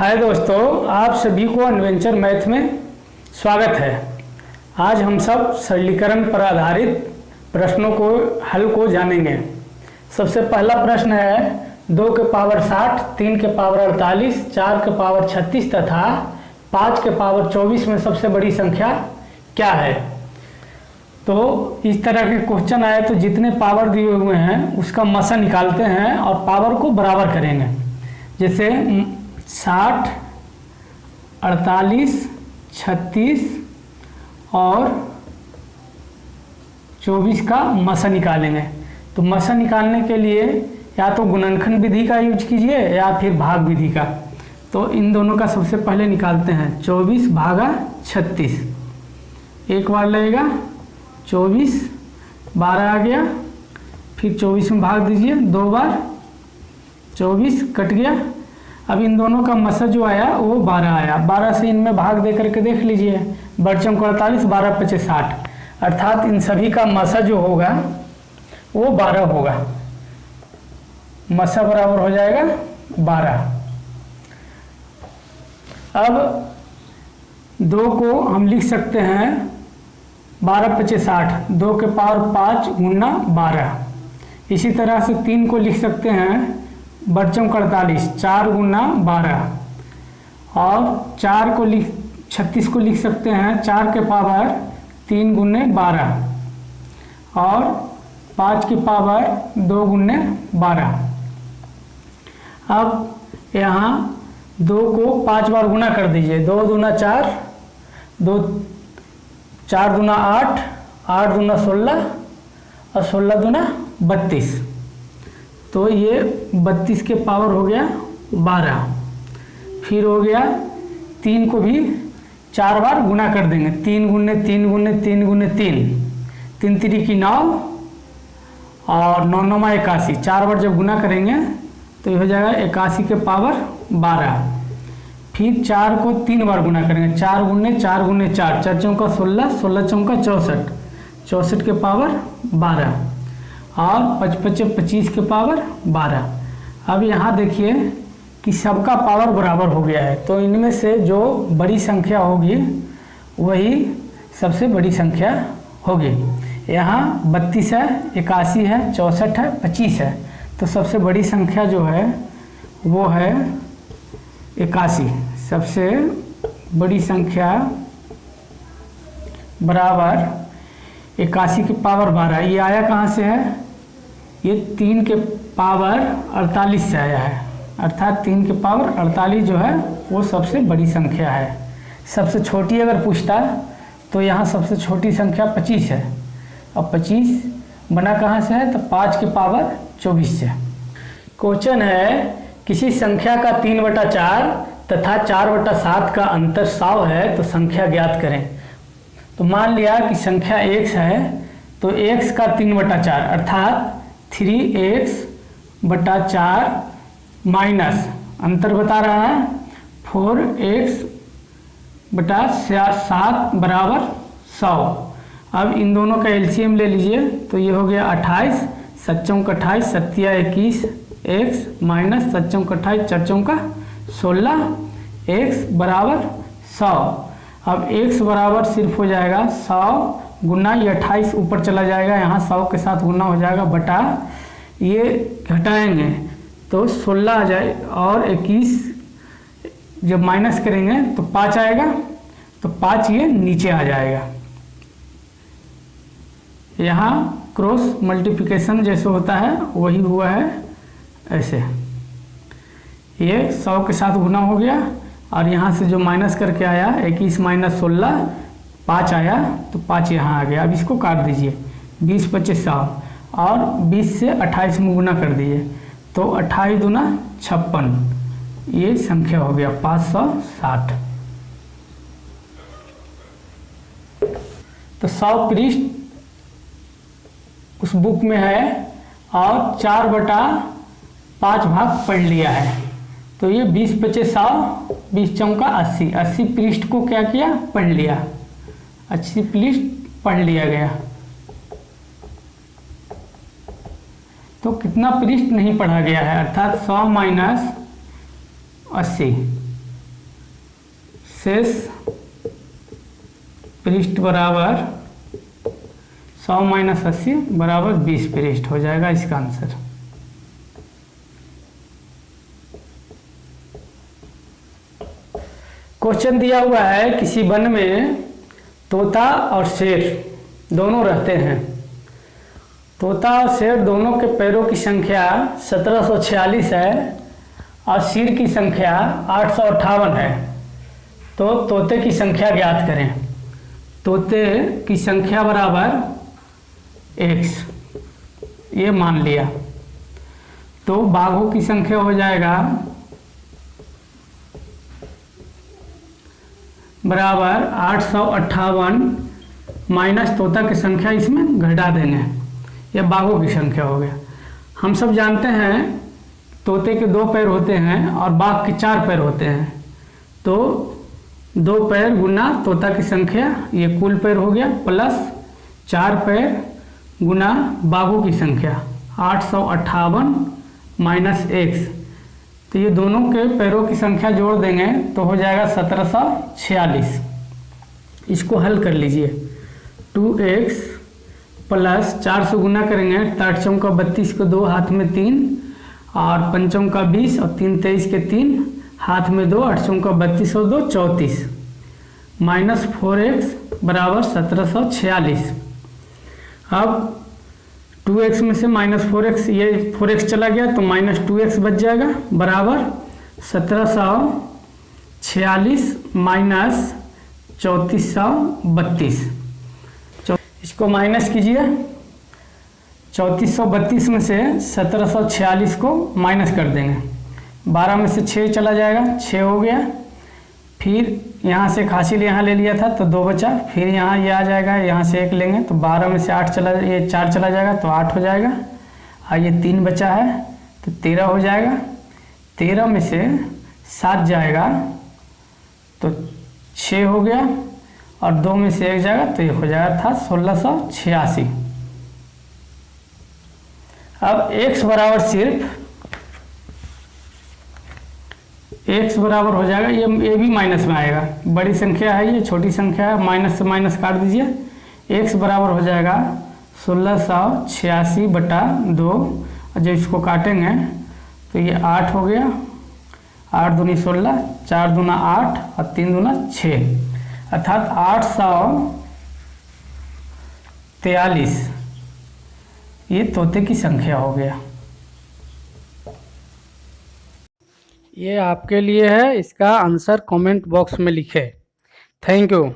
हाय दोस्तों, आप सभी को एडवेंचर मैथ में स्वागत है। आज हम सब सरलीकरण पर आधारित प्रश्नों को हल को जानेंगे। सबसे पहला प्रश्न है 2 के पावर 60, 3 के पावर 48, 4 के पावर 36 तथा 5 के पावर 24 में सबसे बड़ी संख्या क्या है। तो इस तरह के क्वेश्चन आए तो जितने पावर दिए हुए हैं उसका मसा निकालते हैं और पावर को बराबर करेंगे। जैसे 60, 48, 36 और 24 का मसा निकालेंगे। तो मसा निकालने के लिए या तो गुणनखंड विधि का यूज कीजिए या फिर भाग विधि का। तो इन दोनों का सबसे पहले निकालते हैं। 24 भागा 36, एक बार लगेगा 24, 12 आ गया, फिर 24 में भाग दीजिए 2 बार, 24 कट गया। अब इन दोनों का मसा जो आया वो 12 आया। 12 से इनमें भाग दे करके देख लीजिए। बड़चम को 48, 12 × 5 = 60, अर्थात इन सभी का मसा जो होगा वो 12 होगा। मसा बराबर हो जाएगा 12। अब 2 को हम लिख सकते हैं 12 × 5 = 60, 2 के पावर 5 गुना 12। इसी तरह से 3 को लिख सकते हैं बड़चम को 48, 4 गुना 12। और 36 को लिख सकते हैं 4 के पावर 3 गुने 12 और 5 की पावर 2 गुने 12। अब यहाँ 2 को 5 बार गुना कर दीजिए। 2 दूना 4, 4 दूना 8, 8 दूना 16 और 16 दूना 32। तो ये 32 के पावर हो गया 12। फिर हो गया 3 को भी 4 बार गुना कर देंगे। 3 गुने 3 गुने 3 गुने 3, 3 3 की 9 और 9 9 81। 4 बार जब गुना करेंगे तो ये हो जाएगा 81 के पावर 12। फिर 4 को 3 बार गुना करेंगे। 4 गुने 4 गुने 4, 4 चौका 16, 16 चौका 64, 64 के पावर 12 और 5 5 25 के पावर 12। अब यहाँ देखिए कि सबका पावर बराबर हो गया है। तो इनमें से जो बड़ी संख्या होगी वही सबसे बड़ी संख्या होगी। यहाँ 32 है, 81 है, 64 है, 25 है। तो सबसे बड़ी संख्या जो है वो है 81। सबसे बड़ी संख्या बराबर 81 की पावर 12। ये आया कहाँ से है? ये 3 के पावर 48 से आया है। अर्थात 3 के पावर 48 जो है वो सबसे बड़ी संख्या है। सबसे छोटी अगर पूछता तो यहाँ सबसे छोटी संख्या 25 है। अब 25 बना कहाँ से है? तो 5 के पावर 24 से। क्वेश्चन है किसी संख्या का 3/4 तथा 4/7 का अंतर 100 है तो संख्या ज्ञात करें। तो मान लिया कि संख्या x है तो x का 3/4 अर्थात 3x/4 माइनस अंतर बता रहा है 4x/7 बराबर 100। अब इन दोनों का एलसीएम ले लीजिए तो ये हो गया 28, 7 चौका 28, 7 21 x माइनस 7 चौका 28, 4 चौका 16 x बराबर 100। अब x बराबर सिर्फ हो जाएगा 100 गुना ये 28 ऊपर चला जाएगा, यहाँ 100 के साथ गुना हो जाएगा बटा ये घटाएंगे तो 16 आ जाए और 21 जब माइनस करेंगे तो 5 आएगा। तो 5 ये नीचे आ जाएगा। यहाँ क्रॉस मल्टीप्लिकेशन जैसे होता है वही हुआ है। ऐसे ये 100 के साथ गुना हो गया और यहाँ से जो माइनस करके आया 21 माइनस 16 5 आया तो 5 यहाँ आ गया। अब इसको काट दीजिए। 20 25 100 और 20 से 28 में गुना कर दीजिए तो 28 दूना 56। ये संख्या हो गया 560। तो 100 पृष्ठ उस बुक में है और 4/5 भाग पढ़ लिया है। तो ये 20 25 100, 20 चौका 80, 80 पृष्ठ को क्या किया? पढ़ लिया। 80 पृष्ठ पढ़ लिया गया। तो कितना पृष्ठ नहीं पढ़ा गया है, अर्थात 100 - 80 शेष पृष्ठ बराबर 100 माइनस 80 बराबर 20 पृष्ठ हो जाएगा इसका आंसर। क्वेश्चन दिया हुआ है किसी वन में तोता और शेर दोनों रहते हैं। तोता और शेर दोनों के पैरों की संख्या 1746 है और सिर की संख्या 858 है। तो तोते की संख्या ज्ञात करें। तोते की संख्या बराबर x, ये मान लिया। तो बाघों की संख्या हो जाएगा बराबर 858 माइनस तोता की संख्या इसमें घटा देंगे, यह बाघों की संख्या हो गया। हम सब जानते हैं तोते के 2 पैर होते हैं और बाघ के 4 पैर होते हैं। तो 2 पैर गुना तोता की संख्या, ये कुल पैर हो गया, प्लस 4 पैर गुना बाघों की संख्या 858 माइनस x। तो ये दोनों के पैरों की संख्या जोड़ देंगे तो हो जाएगा 1746। इसको हल कर लीजिए। 2x प्लस 4 से गुना करेंगे, 8 का 32 को 2 हाथ में 3 और 5 का 20 और 3 23 के 3 हाथ में 2, 8 का 32 और 2 34 माइनस 4x बराबर 1746। अब 2x में से माइनस 4x, ये 4x चला गया तो माइनस 2x बच जाएगा बराबर 1746 माइनस 3432। इसको माइनस कीजिए। 3432 में से 1746 को माइनस कर देंगे। 12 में से 6 चला जाएगा, 6 हो गया। फिर यहाँ से हासिल यहाँ ले लिया था तो 2 बचा। फिर यहाँ ये आ जाएगा, यहाँ से 1 लेंगे तो 12 में से 8 चला, ये 4 चला जाएगा तो 8 हो जाएगा। और ये 3 बचा है तो 13 हो जाएगा। 13 में से 7 जाएगा तो 6 हो गया और 2 में से 1 जाएगा तो ये हो जाएगा था 1686। अब x बराबर सिर्फ x बराबर हो जाएगा, ये भी माइनस में आएगा। बड़ी संख्या है, ये छोटी संख्या है, माइनस से माइनस काट दीजिए। x बराबर हो जाएगा 1686 बटा 2। और जब इसको काटेंगे तो ये 8 हो गया। 8 दूनी 16, 4 दूना 8 और 3 दूना 6, अर्थात 843 ये तोते की संख्या हो गया। ये आपके लिए है, इसका आंसर कमेंट बॉक्स में लिखे। Thank you.